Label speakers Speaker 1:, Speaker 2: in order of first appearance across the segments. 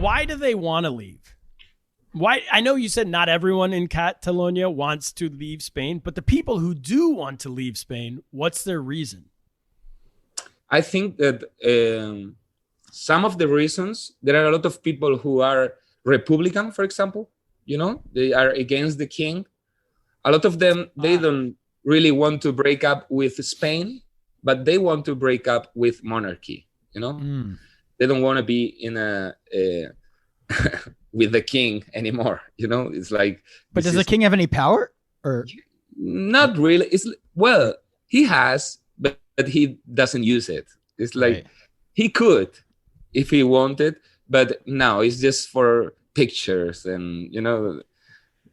Speaker 1: why do they want to leave? Why? I know you said not everyone in Catalonia wants to leave Spain, but the people who do want to leave Spain, what's their reason?
Speaker 2: I think that some of the reasons, there are a lot of people who are Republican, for example, they are against the king. A lot of them, they don't really want to break up with Spain, but they want to break up with monarchy, They don't want to be in a with the king anymore, It's like.
Speaker 3: But does the king have any power? Or
Speaker 2: not really? Well, he has, but he doesn't use it. It's like he could if he wanted, but no, it's just for pictures and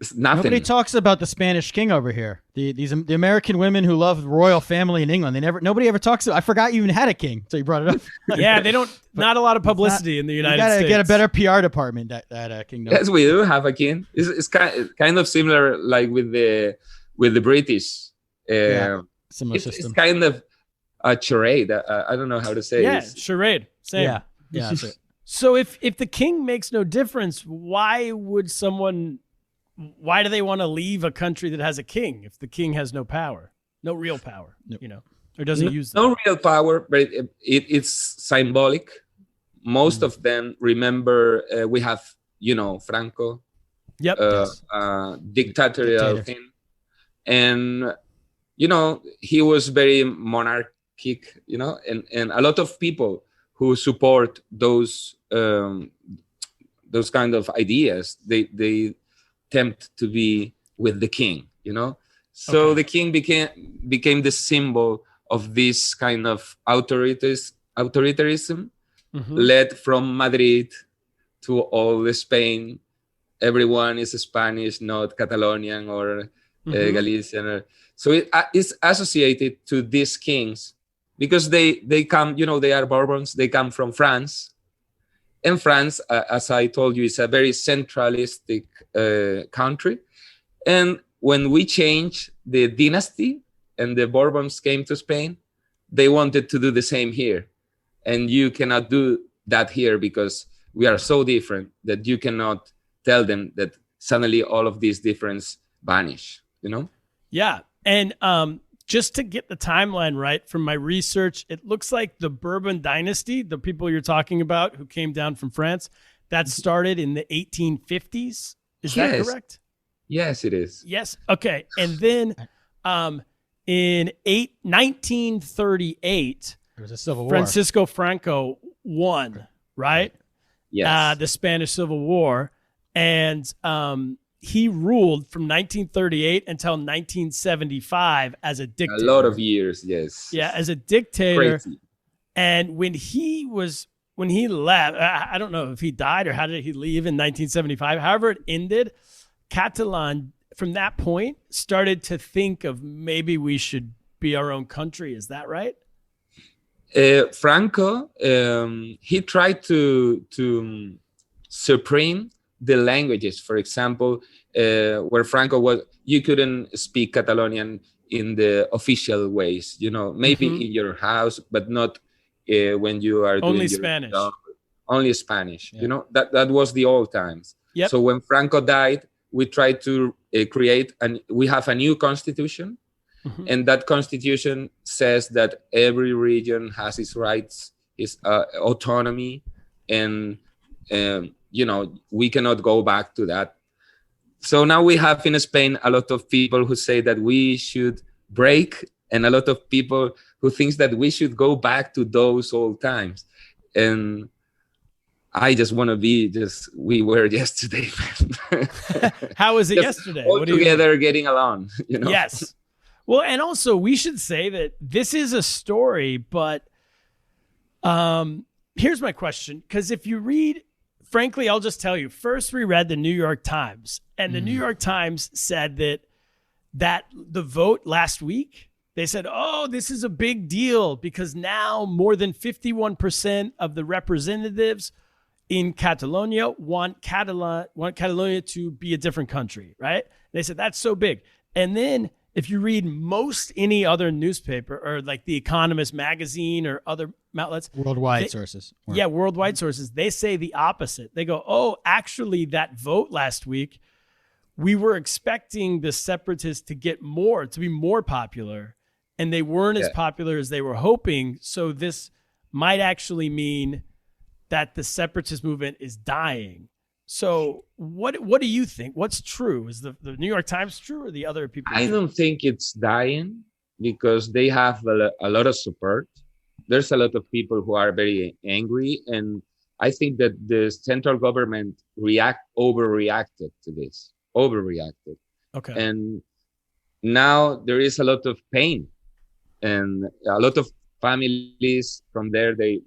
Speaker 2: it's nothing.
Speaker 3: Nobody talks about the Spanish king over here. The American women who love the royal family in England. Nobody ever talks about. I forgot you even had a king, so you brought it up.
Speaker 1: Yeah, they don't. Not a lot of publicity in the United States.
Speaker 3: You gotta get a better PR department. That kingdom.
Speaker 2: Yes, we do have a king. It's kind of similar, like with the British.
Speaker 3: Similar system.
Speaker 2: It's kind of a charade. I don't know how to say.
Speaker 1: Yeah, charade. Same.
Speaker 3: Yeah. That's it.
Speaker 1: So if the king makes no difference, why do they want to leave a country that has a king if the king has no power, no real power, or doesn't use them?
Speaker 2: No real power, but it's symbolic. Most of them remember we have, Franco, dictatorial thing. And, he was very monarchic, and a lot of people who support those kind of ideas, they tempt to be with the king, So the king became the symbol of this kind of authoritarism, led from Madrid to all the Spain. Everyone is Spanish, not Catalonian or Galician. So it is associated to these kings because they come, they are Bourbons. They come from France. And France, as I told you, is a very centralistic country. And when we changed the dynasty and the Bourbons came to Spain, they wanted to do the same here. And you cannot do that here because we are so different that you cannot tell them that suddenly all of these differences vanish,
Speaker 1: Yeah. And just to get the timeline right from my research, it looks like the Bourbon Dynasty, the people you're talking about who came down from France, that started in the 1850s. Is that correct?
Speaker 2: Yes, it is.
Speaker 1: Yes. Okay. And then in 1938,
Speaker 3: there was a civil war.
Speaker 1: Francisco Franco won, right?
Speaker 2: Yes.
Speaker 1: The Spanish Civil War. And he ruled from 1938 until 1975 as a dictator.
Speaker 2: A lot of years, yes.
Speaker 1: Yeah, as a dictator.
Speaker 2: Crazy.
Speaker 1: And when he left, I don't know if he died or how did he leave in 1975. However it ended, Catalan, from that point, started to think of maybe we should be our own country. Is that right?
Speaker 2: Franco, he tried to supreme the languages. For example, where Franco was, you couldn't speak Catalonian in the official ways, maybe in your house, but not when you are
Speaker 1: only
Speaker 2: doing
Speaker 1: Spanish.
Speaker 2: Only Spanish. Yeah. That was the old times.
Speaker 1: Yep.
Speaker 2: So when Franco died, we tried to create, and we have a new constitution, and that constitution says that every region has its rights, its autonomy, and we cannot go back to that. So now we have in Spain a lot of people who say that we should break, and a lot of people who thinks that we should go back to those old times. And I just want to be we were yesterday.
Speaker 1: How was it yesterday?
Speaker 2: All together getting along,
Speaker 1: Yes. Well, and also we should say that this is a story, but here's my question. Because if you read, frankly, I'll just tell you, first we read the New York Times, and the New York Times said that the vote last week, they said, oh, this is a big deal because now more than 51% of the representatives in Catalonia want Catalonia to be a different country, right? They said that's so big. And then if you read most any other newspaper or like The Economist magazine or other outlets.
Speaker 3: Worldwide sources.
Speaker 1: Yeah, worldwide sources. They say the opposite. They go, oh, actually, that vote last week, we were expecting the Separatists to get more, to be more popular, and they weren't as popular as they were hoping. So this might actually mean that the Separatist movement is dying. So what do you think? What's true? Is the New York Times true or the other people?
Speaker 2: I don't think it's dying because they have a lot of support. There's a lot of people who are very angry. And I think that the central government overreacted to this, overreacted.
Speaker 1: Okay.
Speaker 2: And now there is a lot of pain and a lot of families from there, they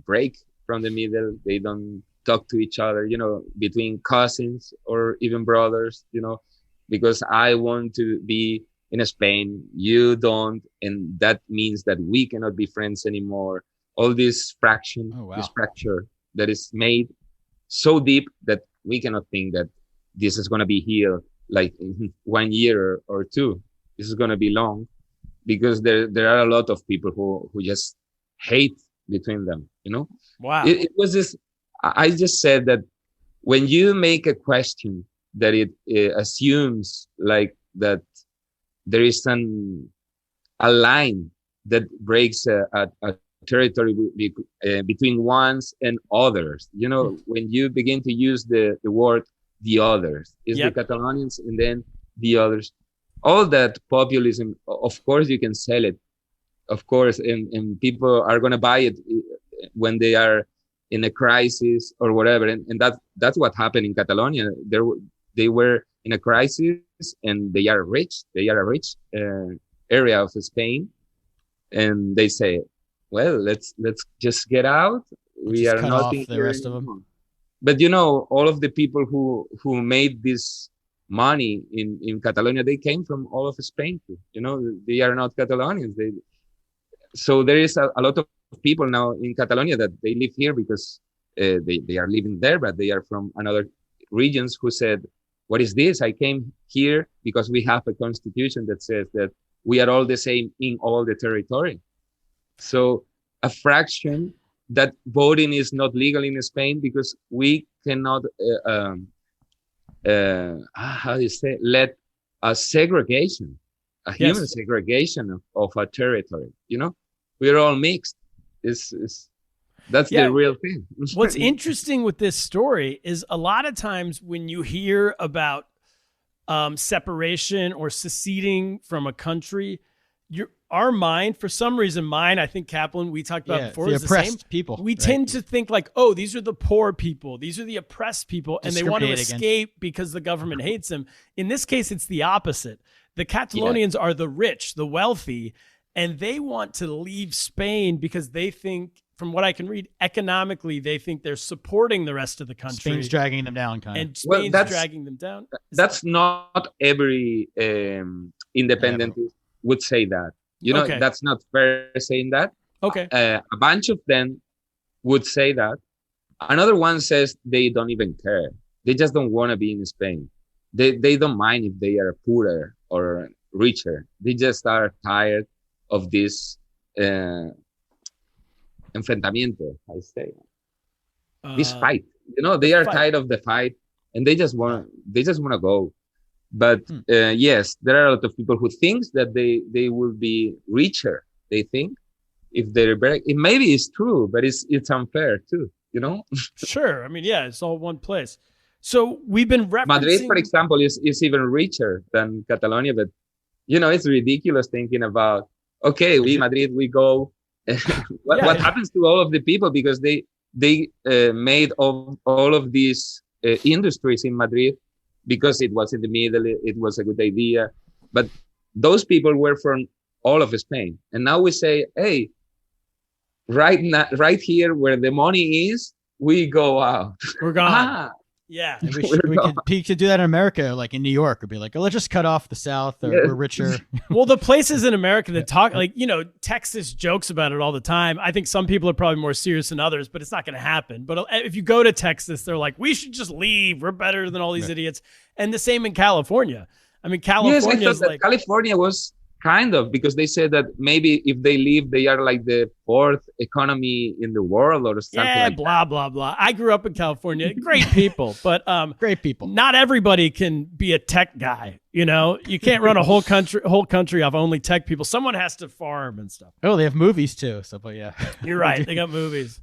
Speaker 2: break from the middle. They don't talk to each other, between cousins or even brothers, because I want to be in Spain, you don't, and that means that we cannot be friends anymore. All this this fracture that is made so deep that we cannot think that this is going to be healed like in 1 year or two. This is going to be long because there are a lot of people who just hate between them,
Speaker 1: Wow.
Speaker 2: It was this. I just said that when you make a question that it assumes like that there is a line that breaks a territory between ones and others. When you begin to use the word the others, is the Catalonians and then the others. All that populism, of course, you can sell it, of course, and people are going to buy it when they are in a crisis or whatever. And that's what happened in Catalonia. They were in a crisis and they are rich. They are a rich area of Spain. And they say, well, let's just get out. We are not in
Speaker 3: the rest of them.
Speaker 2: But all of the people who made this money in Catalonia, they came from all of Spain too. They are not Catalonians. So there is a lot of people now in Catalonia that they live here because they are living there, but they are from another regions who said, what is this? I came here because we have a constitution that says that we are all the same in all the territory. So a fraction that voting is not legal in Spain because we cannot, let a segregation, human segregation of a territory, we're all mixed. That's the real thing.
Speaker 1: What's interesting with this story is a lot of times when you hear about separation or seceding from a country, our mind, for some reason, I think Kaplan, we talked about before, is the same.
Speaker 3: People.
Speaker 1: We tend to think like, oh, these are the poor people. These are the oppressed people. And they want to escape because the government hates them. In this case, it's the opposite. The Catalonians are the rich, the wealthy, and they want to leave Spain because they think, from what I can read, economically, they think they're supporting the rest of the country.
Speaker 3: Spain's dragging them down, kind of.
Speaker 1: And Spain's dragging them down.
Speaker 2: That's not every independent would say that. That's not fair saying that.
Speaker 1: Okay.
Speaker 2: A bunch of them would say that. Another one says they don't even care. They just don't want to be in Spain. They don't mind if they are poorer or richer. They just are tired of this enfrentamiento, I say. This fight. They are tired of the fight and they just want to go. But yes, there are a lot of people who think that they will be richer. They think if they're maybe it's true, but it's unfair too.
Speaker 1: Sure. I mean, it's all one place. So we've been referencing
Speaker 2: Madrid, for example, is even richer than Catalonia. But it's ridiculous thinking about Madrid, we go. What happens to all of the people because they made all of these industries in Madrid. Because it was in the middle, it was a good idea. But those people were from all of Spain. And now we say, hey, right here where the money is, we go out.
Speaker 1: We're gone. Yeah.
Speaker 3: And we could do that in America, like in New York, or be like, let's just cut off the South. We're richer.
Speaker 1: Well, the places in America that talk, like, Texas jokes about it all the time. I think some people are probably more serious than others, but it's not going to happen. But if you go to Texas, they're like, we should just leave. We're better than all these idiots. And the same in California. I mean, California is like...
Speaker 2: California was Kind of, because they said that maybe if they leave, they are like the fourth economy in the world or something like
Speaker 1: blah, blah, blah. I grew up in California. Great people, but
Speaker 3: great people.
Speaker 1: Not everybody can be a tech guy. You know, you can't run a whole country off only tech people. Someone has to farm and stuff.
Speaker 3: Oh, they have movies too. So, but yeah.
Speaker 1: You're right. They got movies.